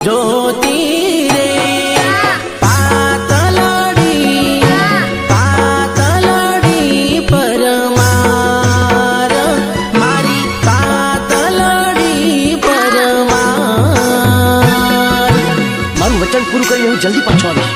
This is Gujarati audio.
જોતી રે પાતલડી પરમાર મારી પાતલડી પરમાર. મારું વચન પૂરું કરીને હું જલ્દી પાછો આવીશ.